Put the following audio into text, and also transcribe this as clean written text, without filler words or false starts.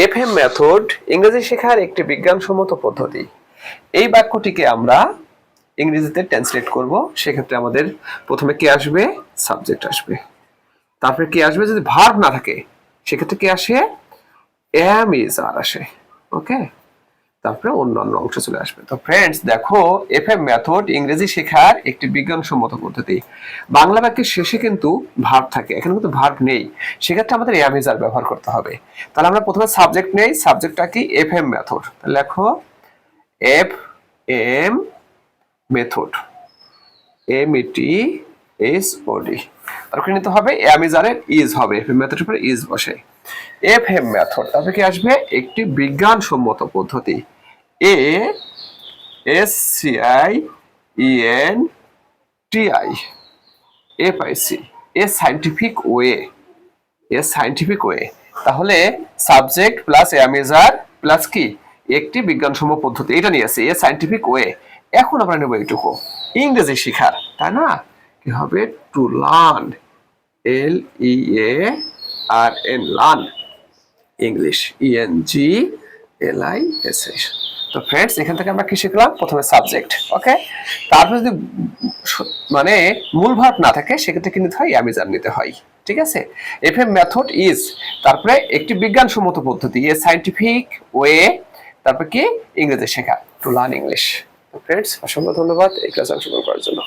FM method ইংরেজি শেখার একটি বিজ্ঞানসম্মত পদ্ধতি। এই বাক্যটিকে আমরা ইংরেজিতে ট্রান্সলেট করব। সেক্ষেত্রে আমাদের প্রথমে কি আসবে? সাবজেক্ট আসবে। তারপরে কি আসবে? যদি ভার্ব না থাকে সেক্ষেত্রে কি আসে? এম ইজ আর আসে। ওকে, তারপরে অন্যান্য অংশ চলে আসবে। তো ফ্রেন্ডস দেখো, এফএম মেথড ইংরেজি শেখার একটি বিজ্ঞানসম্মত পদ্ধতি। বাংলা বাক্যের শেষে কিন্তু ভার্ব থাকে, এখানে কিন্তু ভার্ব নেই, সেক্ষেত্রে আমাদের এম ইজ আর ব্যবহার করতে হবে। তাহলে আমরা প্রথমে সাবজেক্ট নেই, সাবজেক্টটা কি? FM method. লেখো F M method, M E T S O D. তারপরে নিতে হবে এম ইজ আর এর ইজ হবে, এফএম মেথডের উপরে ইজ বসে। এফএম মেথড তারপরে কি আসবে? একটি বিজ্ঞানসম্মত পদ্ধতি। A S C I E N T I F I C, a scientific way, a scientific way. তাহলে subject plus M is R plus কি? একটি বিজ্ঞানসম্মত পদ্ধতি, এটা নিয়ে আসি, এ সাইন্টিফিক ওয়ে। এখন আমরা নেব এইটুকু ইংরেজি শিখার, তাই না? কি হবে? To learn, L E A R N, learn English, E N G L I S S. তো ফ্রেন্ডস এখান থেকে আমরা কি শিখলাম? প্রথমে সাবজেক্ট, ওকে। তারপর যদি মানে মূল ভার্ব না থাকে সেক্ষেত্রে কি নিতে হয়? এম ইজ আর নিতে হয়। ঠিক আছে? এফএম মেথড ইজ, তারপরে একটি বিজ্ঞানসম্মত পদ্ধতি, এ সাইন্টিফিক ওয়ে, তারপর কি? ইংরেজি শেখা, টু লার্ন ইংলিশ। ফ্রেন্ডস অসংখ্য ধন্যবাদ এই ক্লাস অংশগ্রহণ করার জন্য।